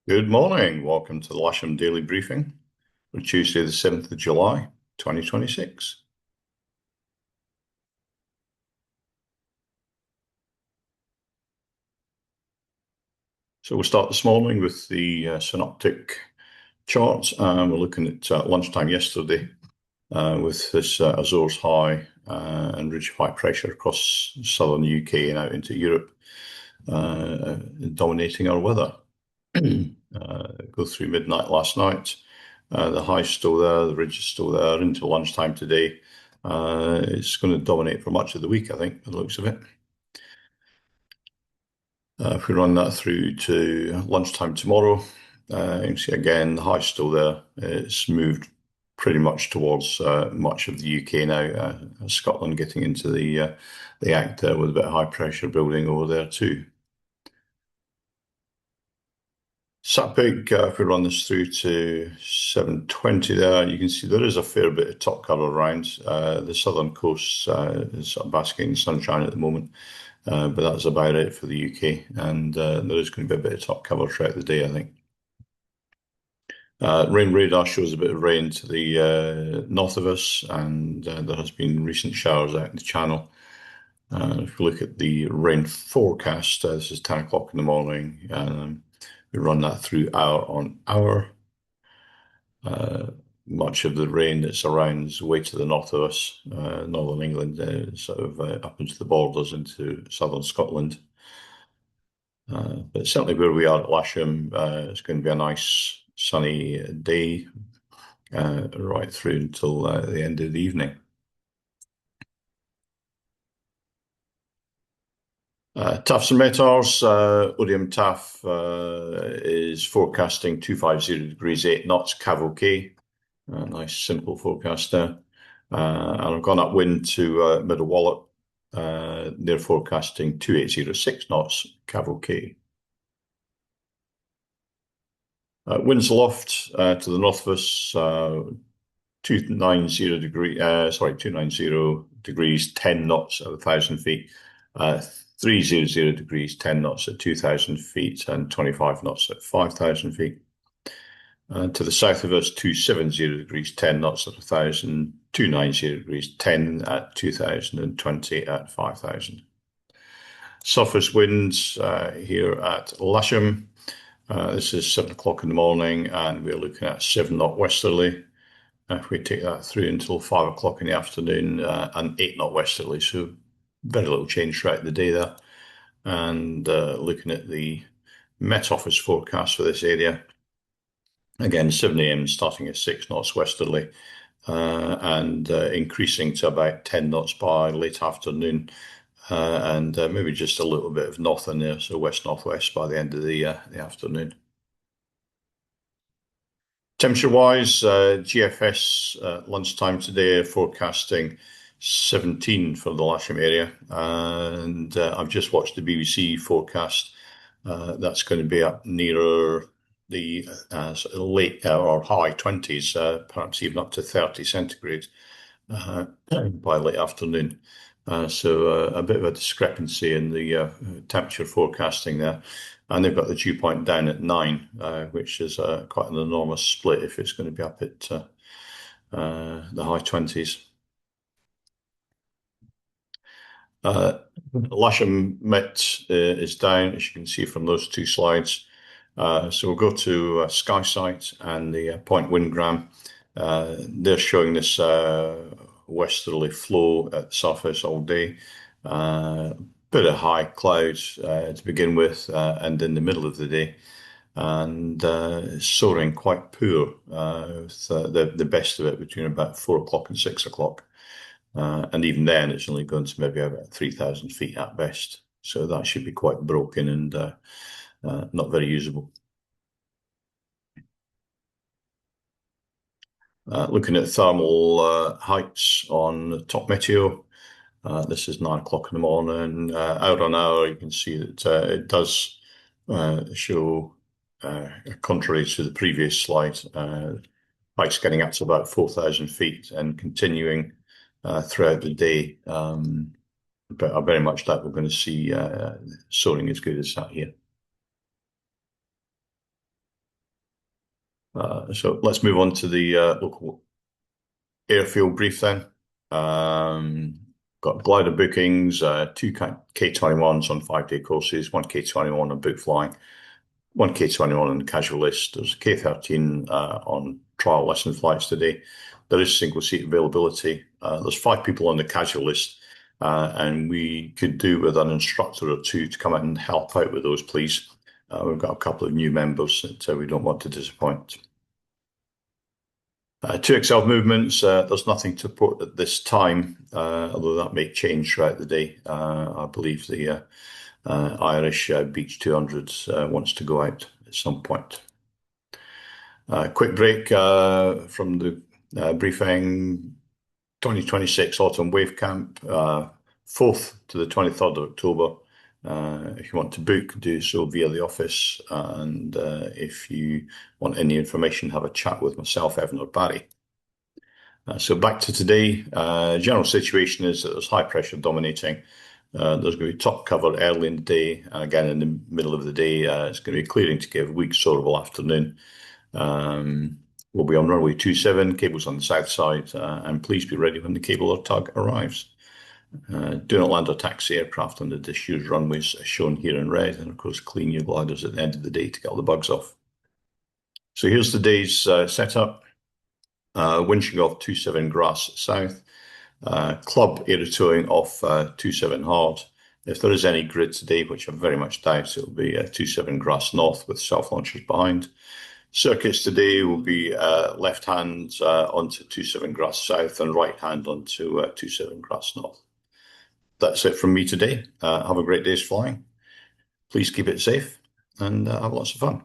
Good morning. Welcome to the Lasham Daily Briefing for Tuesday, the 7th of July, 2026. So we'll start this morning with the synoptic charts. We're looking at lunchtime yesterday with this Azores high and ridge of high pressure across southern UK and out into Europe dominating our weather. Go through midnight last night. The high's still there, the ridge is still there into lunchtime today. It's going to dominate for much of the week, I think, by the looks of it. If we run that through to lunchtime tomorrow, you can see again the high's still there. It's moved pretty much towards much of the UK now. Scotland getting into the act there with a bit of high pressure building over there too. Sapig, if we run this through to 7:20 there, you can see there is a fair bit of top cover around. The southern coast is sort of basking in sunshine at the moment, but that's about it for the UK, and there is going to be a bit of top cover throughout the day, I think. Rain radar shows a bit of rain to the north of us, and there has been recent showers out in the channel. If we look at the rain forecast, this is 10 o'clock in the morning. We run that through hour on hour. Much of the rain that's around is way to the north of us, northern England, sort of up into the borders into southern Scotland. But certainly where we are at Lasham, it's going to be a nice sunny day right through until the end of the evening. Tafts and Metars, Odium Taff is forecasting 250 degrees 8 knots cavalcade. Nice simple forecast there. And I've gone upwind to Middle Wallet. They're forecasting 2806 knots cavalcade. Winds aloft to the north of us, 290 degrees 10 knots at 1,000 feet. 300 degrees 10 knots at 2,000 feet and 25 knots at 5,000 feet. To the south of us, 270 degrees 10 knots at 1,000, 290 degrees 10 at 2,000 and 20 at 5,000. Surface winds here at Lasham. This is 7 o'clock in the morning and we're looking at 7 knot westerly. If we take that through until 5 o'clock in the afternoon, and 8 knot westerly, so very little change throughout the day there. And looking at the Met Office forecast for this area, again 7 a.m. starting at 6 knots westerly, and increasing to about 10 knots by late afternoon, and maybe just a little bit of north in there, so west-northwest by the end of the afternoon. Temperature-wise, GFS lunchtime today forecasting 17 for the Lasham area, and I've just watched the BBC forecast. That's going to be up nearer the late or high 20s, perhaps even up to 30 centigrade by late afternoon. So a bit of a discrepancy in the temperature forecasting there. And they've got the dew point down at 9, which is quite an enormous split if it's going to be up at the high 20s. Lasham Met is down, as you can see from those two slides. So we'll go to SkySight and the point windgram. They're showing this westerly flow at the surface all day. Bit of high clouds to begin with, and in the middle of the day, and soaring quite poor. With, the best of it between about 4 o'clock and 6 o'clock, and even then it's only going to maybe about 3,000 feet at best. So that should be quite broken and not very usable. Looking at thermal heights on top meteo. This is 9 o'clock in the morning. Hour on hour, you can see that it does show, contrary to the previous slide, heights getting up to about 4,000 feet and continuing throughout the day. But I very much doubt we're going to see soaring as good as that here. So let's move on to the local airfield brief then. Got glider bookings, two K21s on 5-day courses, one K21 on book flying, one K21 on the casual list. There's a K13 on trial lesson flights today. There is single seat availability. There's 5 people on the casual list, and we could do with an instructor or two to come out and help out with those, please. We've got a couple of new members that we don't want to disappoint. 2XL movements, there's nothing to report at this time, although that may change throughout the day. I believe the Irish Beach 200 wants to go out at some point. Quick break from the briefing. 2026 Autumn Wave Camp, 4th to the 23rd of October. If you want to book, do so via the office. And if you want any information, have a chat with myself, Evan, or Barry. So back to today. General situation is that there's high pressure dominating. There's going to be top cover early in the day, and again in the middle of the day. It's going to be clearing to give weak soarable afternoon. We'll be on runway 27, cables on the south side, and please be ready when the cable or tug arrives. Do not land or taxi aircraft on the disused runways as shown here in red, and of course clean your gliders at the end of the day to get all the bugs off. So here's the day's setup. Winching off 27 grass south, club aero towing off 27 hard. If there is any grid today, which I very much doubt, it will be 27 grass north with self-launchers behind. Circuits today will be left hand onto 27 grass south and right hand onto 27 grass north. That's it from me today. Have a great day's flying. Please keep it safe and have lots of fun.